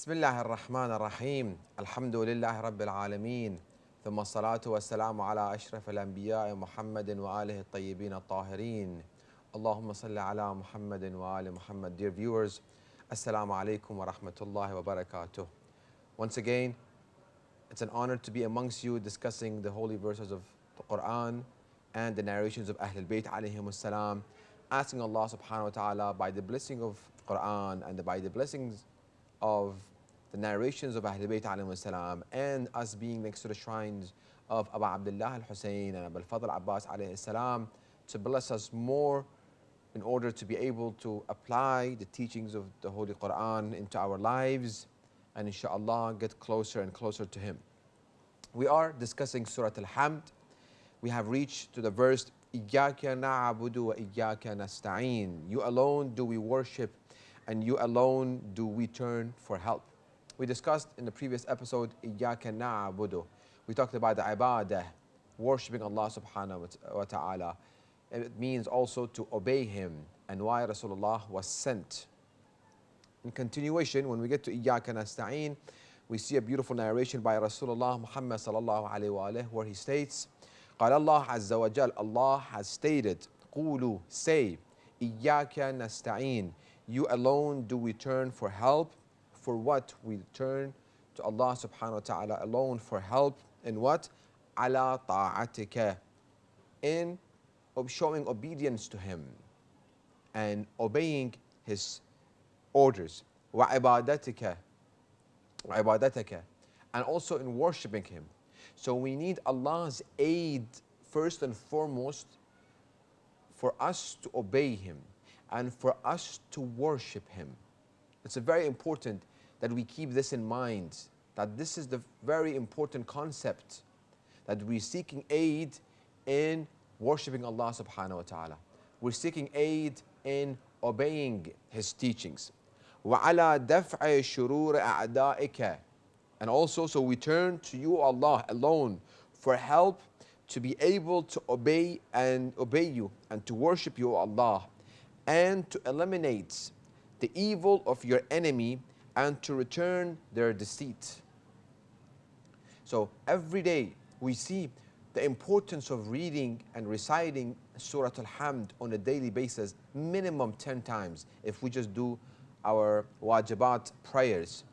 بسم الله الرحمن الرحيم الحمد لله رب العالمين ثم الصلاة والسلام على أشرف الأنبياء محمد وآله الطيبين الطاهرين اللهم صل على محمد وآل محمد. Dear viewers, Assalamu alaikum wa rahmatullahi wa barakatuh. Once again, it's an honor to be amongst you discussing the holy verses of the Quran and the narrations of Ahlul Bayt alayhimus salam, asking Allah subhanahu wa ta'ala by the blessing of Quran and by the blessings of the narrations of Ahlul Bayt alayhimus salam and us being next to the shrines of Abu Abdullah al-Hussein and Abu al-Fadl Abbas alayhi salam to bless us more in order to be able to apply the teachings of the Holy Quran into our lives and inshallah get closer and closer to Him. We are discussing Surah Al-Hamd. We have reached to the verse إِيَّاكَ نَعْبُدُ وَإِيَّاكَ نَسْتَعِينُ. You alone do we worship and you alone do we turn for help. We discussed in the previous episode إِيَّاكَ نَعْبُدُ. We talked about the ibadah, worshipping Allah subhanahu wa ta'ala. It means also to obey Him and why Rasulullah was sent. In continuation, when we get to إِيَّاكَ نَسْتَعِينُ, we see a beautiful narration by Rasulullah Muhammad sallallahu alayhi wa alayhi where he states, قال الله عز وجل, Allah has stated, قولوا, say, إِيَّاكَ نَسْتَعِينُ. You alone do we turn for help. For what? We turn to Allah subhanahu wa ta'ala alone for help. In what? على طاعتك. In showing obedience to Him and obeying His orders. وعبادتك. And also in worshipping Him. So we need Allah's aid first and foremost for us to obey Him and for us to worship Him. It's very important that we keep this in mind, that this is the very important concept, that we're seeking aid in worshipping Allah subhanahu wa ta'ala. We're seeking aid in obeying His teachings. وَعَلَى دَفْعِ شُرُورِ أَعْدَائِكَ. And also, so we turn to you, Allah, alone for help to be able to obey you and to worship you, Allah, and to eliminate the evil of your enemy and to return their deceit. So every day we see the importance of reading and reciting Surah Al-Hamd on a daily basis, minimum 10 times if we just do our wajibat prayers.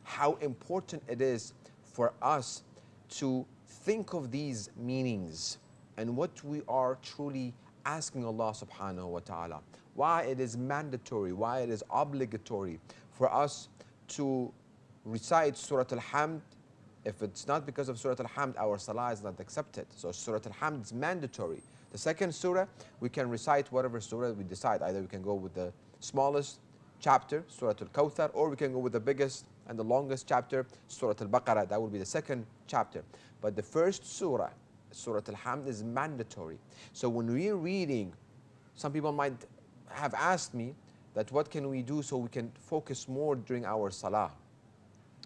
How important it is for us to think of these meanings and what we are truly asking Allah subhanahu wa ta'ala. Why it is mandatory, why it is obligatory for us to recite Surah Al-Hamd. If it's not because of Surah Al-Hamd, our salah is not accepted. So Surah Al-Hamd is mandatory. The second surah, we can recite whatever surah we decide. Either we can go with the smallest chapter, Surah Al-Kawthar, or we can go with the biggest and the longest chapter, Surah Al-Baqarah. That will be the second chapter. But the first surah, Surah Al-Hamd, is mandatory. So when we're reading, some people might have asked me that what can we do so we can focus more during our salah.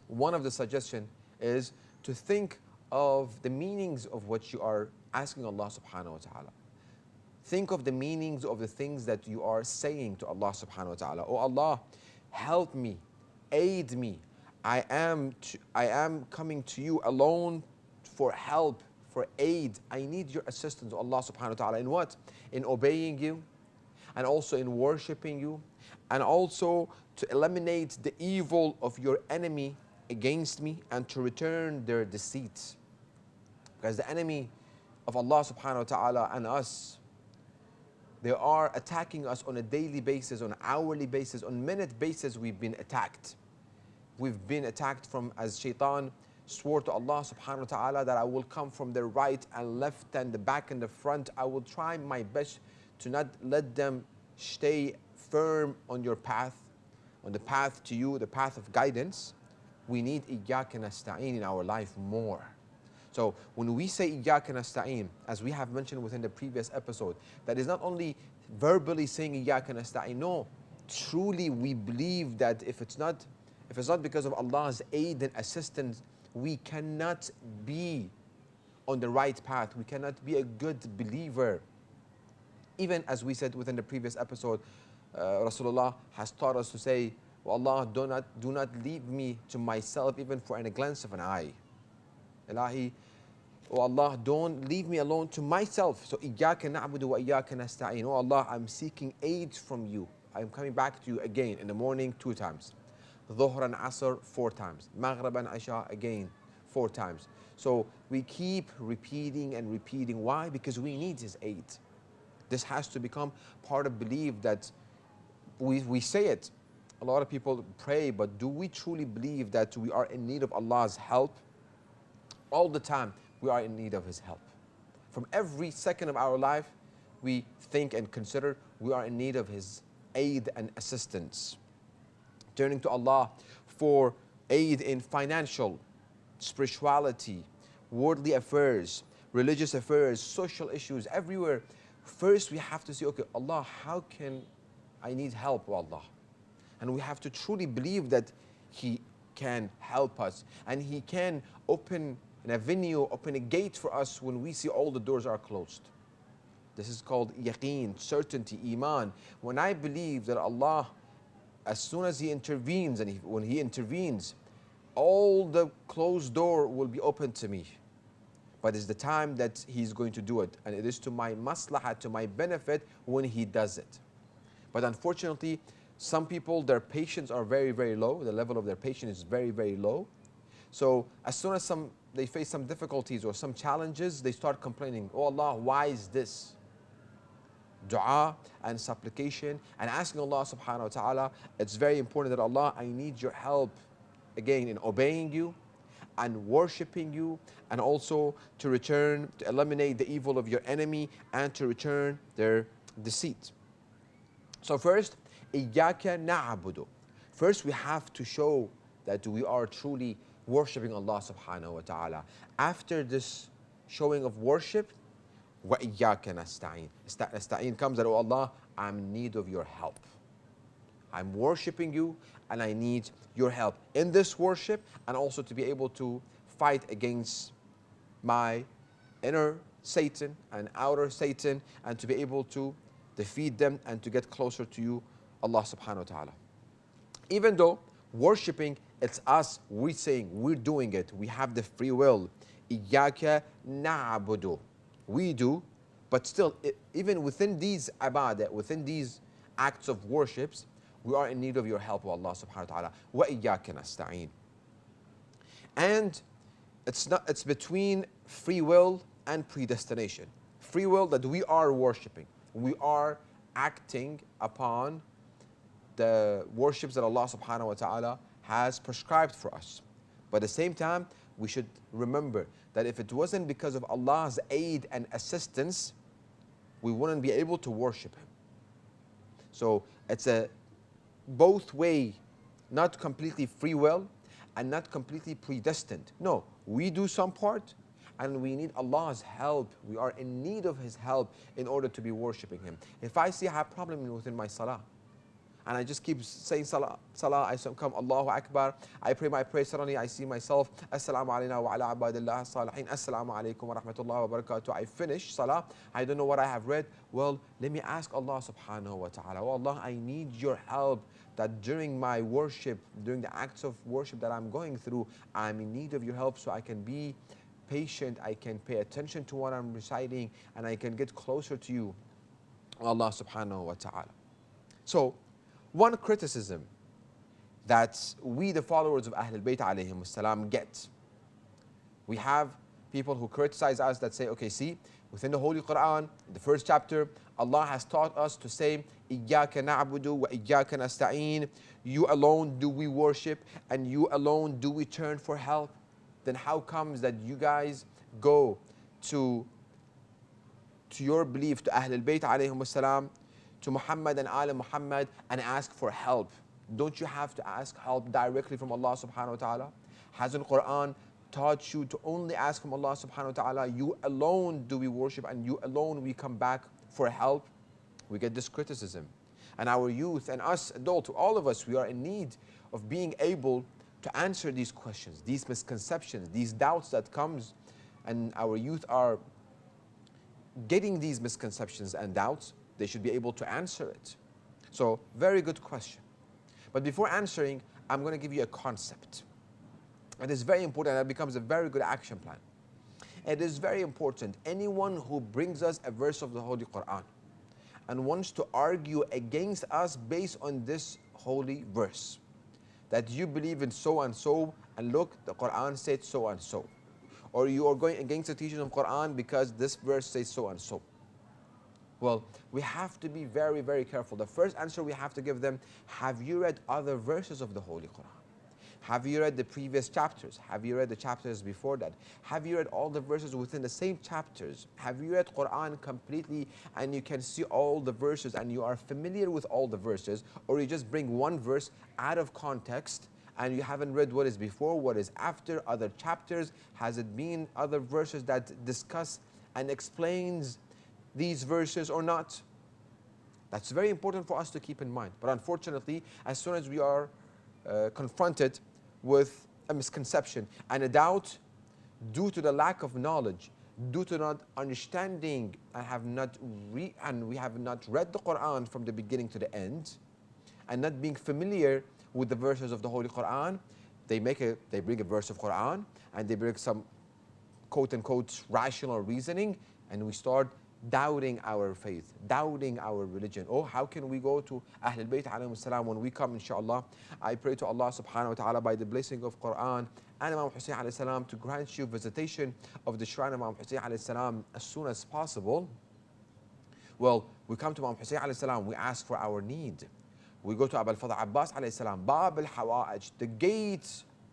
One of the suggestions is to think of the meanings of what you are asking Allah subhanahu wa ta'ala. Think of the meanings of the things that you are saying to Allah subhanahu wa ta'ala. Oh Allah, help me, aid me. I am coming to you alone for help, for aid. I need your assistance, Allah subhanahu wa ta'ala. In what? In obeying you, and also in worshipping you, and also to eliminate the evil of your enemy against me and to return their deceit. Because the enemy of Allah subhanahu wa ta'ala and us, they are attacking us on a daily basis, on an hourly basis, on minute basis. We've been attacked. We've been attacked from, as Shaitan swore to Allah subhanahu wa ta'ala, that I will come from the right and left and the back and the front. I will try my best to not let them stay firm on your path, on the path to you, the path of guidance. We need إِيَّاكَ نَسْتَعِينُ in our life more. So when we say إِيَّاكَ نَسْتَعِينُ, as we have mentioned within the previous episode, that is not only verbally saying إِيَّاكَ نَسْتَعِينُ. No, truly we believe that if it's not because of Allah's aid and assistance, we cannot be on the right path. We cannot be a good believer. Even as we said within the previous episode, Rasulullah has taught us to say Oh Allah, do not leave me to myself even for a glance of an eye. Ilahi, oh Allah, don't leave me alone to myself. So, إِيَّاكَ نَعْبُدُ وَإِيَّاكَ نَسْتَعِينُ. Oh Allah, I'm seeking aid from you. I'm coming back to you again in the morning 2 times. Dhuhr and Asr 4 times. Maghrib and Isha again 4 times. So we keep repeating and repeating. Why? Because we need His aid. This has to become part of belief that we say it. A lot of people pray, but do we truly believe that we are in need of Allah's help? All the time, we are in need of His help. From every second of our life, we think and consider we are in need of His aid and assistance. Turning to Allah for aid in financial, spirituality, worldly affairs, religious affairs, social issues, everywhere. First, we have to say, okay, Allah, how can I need help, oh Allah? And we have to truly believe that He can help us and He can open an avenue, open a gate for us when we see all the doors are closed. This is called yaqeen, certainty, iman. When I believe that Allah, as soon as He intervenes, and when He intervenes, all the closed door will be open to me. But it's the time that He's going to do it. And it is to my maslahah, to my benefit when He does it. But unfortunately, some people, their patience are very, very low. The level of their patience is very, very low. So as soon as they face some difficulties or some challenges, they start complaining, oh Allah, why is this? Dua and supplication and asking Allah subhanahu wa ta'ala, it's very important that Allah, I need your help again in obeying you and worshipping you, and also to eliminate the evil of your enemy and to return their deceit. So first, إِيَّاكَ نَعْبُدُ. First we have to show that we are truly worshipping Allah subhanahu wa ta'ala. After this showing of worship, وَإِيَّاكَ نَسْتَعِينُ. Nasta'een comes that, oh Allah, I'm in need of your help. I'm worshipping you and I need your help in this worship, and also to be able to fight against my inner Satan and outer Satan, and to be able to defeat them and to get closer to you, Allah subhanahu wa ta'ala. Even though worshipping, it's us, we're saying, we're doing it, we have the free will. إِيَّاكَ نَعْبُدُ. We do, but still, even within these ibadah, within these acts of worships, we are in need of your help, O Allah subhanahu wa ta'ala. وَإِيَّاكَ نَسْتَعِينُ. And it's between free will and predestination. Free will, that we are worshipping. We are acting upon the worships that Allah subhanahu wa ta'ala has prescribed for us. But at the same time, we should remember that if it wasn't because of Allah's aid and assistance, we wouldn't be able to worship Him. So it's a both way, not completely free will and not completely predestined. No, we do some part and we need Allah's help. We are in need of His help in order to be worshipping Him. If I see I have a problem within my salah, and I just keep saying salah, I come Allahu Akbar, I pray my prayer, suddenly I see myself, Assalamu alayna wa ala abadillah salihin, Assalamu alaikum wa rahmatullahi wa barakatuh. I finish salah, I don't know what I have read. Well, let me ask Allah subhanahu wa ta'ala, oh Allah, I need your help, that during my worship, during the acts of worship that I'm going through, I'm in need of your help so I can be patient, I can pay attention to what I'm reciting, and I can get closer to you, Allah subhanahu wa ta'ala. So, one criticism that we, the followers of Ahlul Bayt alayhim salam, get. We have people who criticize us that say, okay, see, within the Holy Quran, the first chapter, Allah has taught us to say, إِيَّاكَ نَعْبُدُ وَإِيَّاكَ نَسْتَعِينُ. You alone do we worship, and you alone do we turn for help. Then how comes that you guys go to your belief, to Ahlul Bayt alayhim salam, to Muhammad and Ali Muhammad, and ask for help? Don't you have to ask help directly from Allah subhanahu wa ta'ala? Hasn't Quran taught you to only ask from Allah subhanahu wa ta'ala? You alone do we worship, and you alone we come back for help. We get this criticism. And our youth and us adults, all of us, we are in need of being able to answer these questions, these misconceptions, these doubts that comes, and our youth are getting these misconceptions and doubts. They should be able to answer it. So, very good question. But before answering, I'm going to give you a concept. It is very important, that becomes a very good action plan. It is very important. Anyone who brings us a verse of the Holy Quran and wants to argue against us based on this holy verse, that you believe in so and so, and look, the Quran said so and so, or you are going against the teaching of Quran because this verse says so and so. Well, we have to be very, very careful. The first answer we have to give them: have you read other verses of the Holy Quran? Have you read the previous chapters? Have you read the chapters before that? Have you read all the verses within the same chapters? Have you read Quran completely and you can see all the verses and you are familiar with all the verses? Or you just bring one verse out of context and you haven't read what is before, what is after, other chapters? Has it been other verses that discuss and explains these verses or not? That's very important for us to keep in mind. But unfortunately, as soon as we are confronted with a misconception and a doubt, due to the lack of knowledge, due to not understanding, and we have not read the Quran from the beginning to the end, and not being familiar with the verses of the Holy Quran, they bring a verse of Quran and they bring some quote unquote rational reasoning, and we start doubting our faith, doubting our religion. Oh, how can we go to Ahlul Bayt alayhim salam when we come, inshallah? I pray to Allah subhanahu wa ta'ala by the blessing of Quran and Imam Hussein alayhi salam to grant you visitation of the shrine of Imam Hussein alayhi salam as soon as possible. Well, we come to Imam Hussein alayhi salam, we ask for our need. We go to Abul Fadl Abbas alayhi salam, Bab al-Hawa'ij, the gate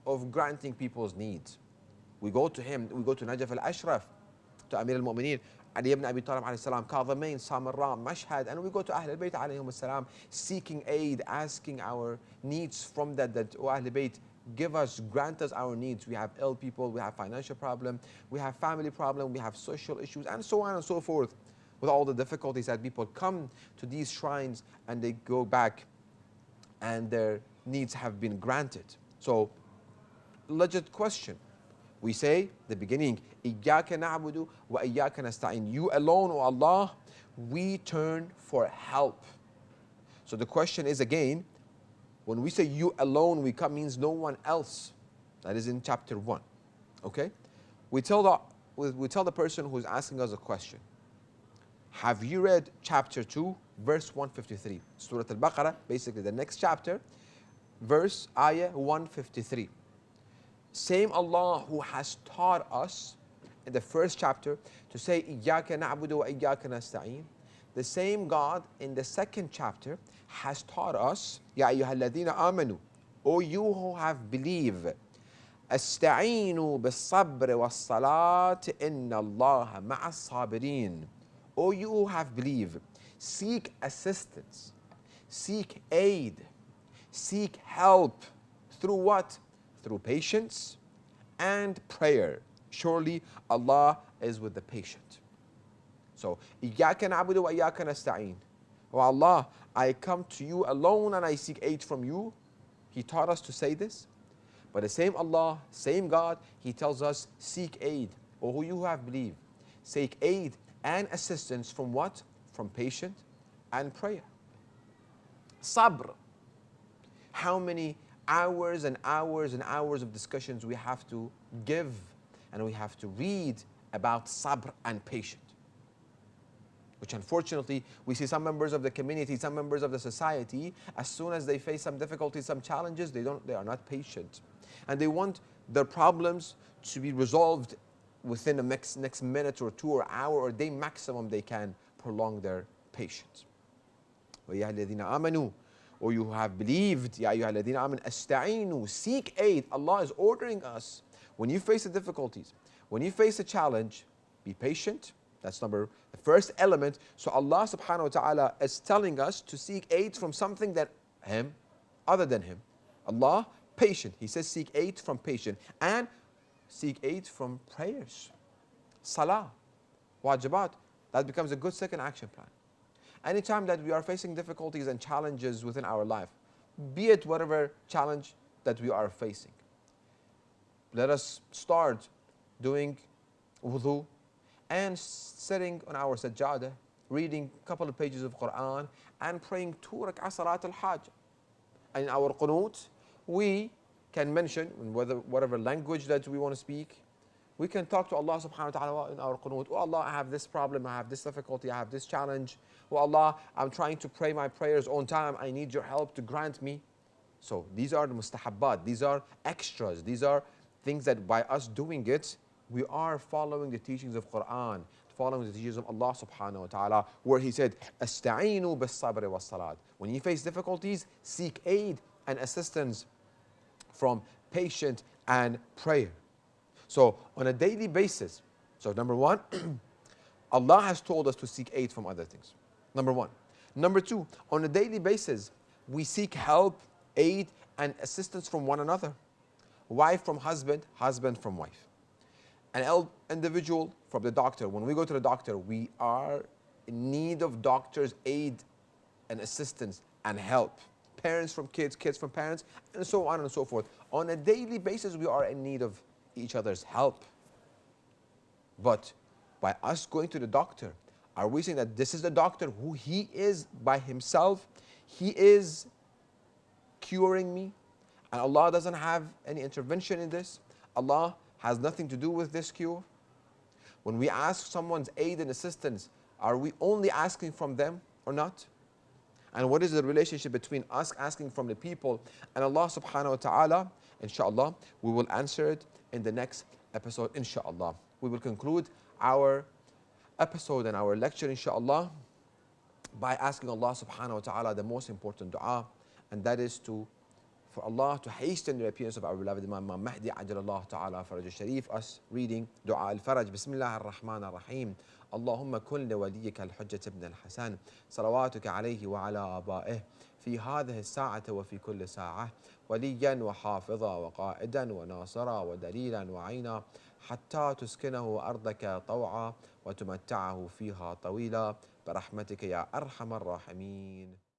of granting people's needs. We go to him, we go to Najaf al-Ashraf, to Amir al-Mu'mineen, Ali ibn Abi Talib alayhi salam, Kadhimain, Samarra, Mashhad, and we go to Ahlul Bayt alayhim salam, seeking aid, asking our needs from that, oh Ahlul Bayt, give us, grant us our needs. We have ill people, we have financial problem, we have family problem, we have social issues, and so on and so forth. With all the difficulties that people come to these shrines and they go back and their needs have been granted. So, legit question. We say, the beginning, إِيَّاكَ نَعْبُدُ وَإِيَّاكَ نَسْتَعِينُ. You alone, O Allah, we turn for help. So the question is again, when we say you alone, means no one else. That is in chapter 1. Okay? We tell the person who is asking us a question, have you read chapter 2, verse 153? Surah Al-Baqarah, basically the next chapter, verse ayah 153. Same Allah who has taught us in the first chapter to say إِيَّاكَ نَعْبُدُ وَإِيَّاكَ نَسْتَعِينُ. The same God in the second chapter has taught us يَا أَيُّهَا الَّذِينَ آمَنُوا, O you who have believed, أَسْتَعِينُوا بِالصَّبْرِ وَالصَّلَاةِ إِنَّ اللَّهَ مَعَ الصَّابِرِينَ. O you who have believed, seek assistance, seek aid, seek help. Through what? Through patience and prayer. Surely Allah is with the patient. So, إِيَّاكَ نَعْبُدُ وَإِيَّاكَ نَسْتَعِينُ. Oh Allah, I come to you alone and I seek aid from you. He taught us to say this. But the same Allah, same God, He tells us, seek aid. O who you have believed, seek aid and assistance from what? From patience and prayer. Sabr. How many hours and hours and hours of discussions we have to give and we have to read about sabr and patience, which unfortunately we see some members of the community, some members of the society, as soon as they face some difficulties, some challenges, they are not patient, and they want their problems to be resolved within the next minute or two or hour or day maximum. They can prolong their patience. وَيَا الَّذِينَ آمَنُوا, or you have believed, يَا أَيُّهَا الَّذِينَ آمَنُوا أَسْتَعِينُوا, seek aid. Allah is ordering us, when you face the difficulties, when you face a challenge, be patient. That's the first element. So Allah subhanahu wa ta'ala is telling us to seek aid from something that Him, other than Him. Allah, patient. He says seek aid from patience and seek aid from prayers. Salah, wajibat. That becomes a good second action plan. Anytime that we are facing difficulties and challenges within our life, be it whatever challenge that we are facing, let us start doing wudu and sitting on our sajjadah, reading a couple of pages of Quran and praying 2 rak'ah salat al-hajj. in our qunut, we can mention in whatever language that we want to speak, we can talk to Allah subhanahu wa ta'ala in our qunut. Oh Allah, I have this problem, I have this difficulty, I have this challenge. Oh Allah, I'm trying to pray my prayers on time, I need your help to grant me. So these are the mustahabbat, these are extras, these are things that by us doing it, we are following the teachings of Quran, following the teachings of Allah subhanahu wa ta'ala, where He said, Asta'inu bis-sabri was-salat. When you face difficulties, seek aid and assistance from patience and prayer. So on a daily basis, so number one, Allah has told us to seek aid from other things. Number one. Number two, on a daily basis, we seek help, aid, and assistance from one another. Wife from husband, husband from wife. An individual from the doctor. When we go to the doctor, we are in need of doctor's aid and assistance and help. Parents from kids, kids from parents, and so on and so forth. On a daily basis, we are in need of each other's help. But by us going to the doctor, are we saying that this is the doctor who he is by himself? He is curing me, and Allah doesn't have any intervention in this? Allah has nothing to do with this cure? When we ask someone's aid and assistance, are we only asking from them or not? And what is the relationship between us asking from the people and Allah subhanahu wa ta'ala? Inshallah, we will answer it in the next episode, inshallah. We will conclude our episode and our lecture, inshallah, by asking Allah subhanahu wa ta'ala the most important dua, and that is for Allah to hasten the appearance of our beloved Imam Mahdi ajalallah ta'ala faraj al-sharif. Us reading dua al-faraj. Bismillah ar-Rahman ar-Rahim. اللهم كن لوليك الحجة ابن الحسن صلواتك عليه وعلى آبائه في هذه الساعة وفي كل ساعة وليا وحافظا وقائدا وناصرا ودليلا وعينا حتى تسكنه أرضك طوعا وتمتعه فيها طويلا برحمتك يا أرحم الراحمين.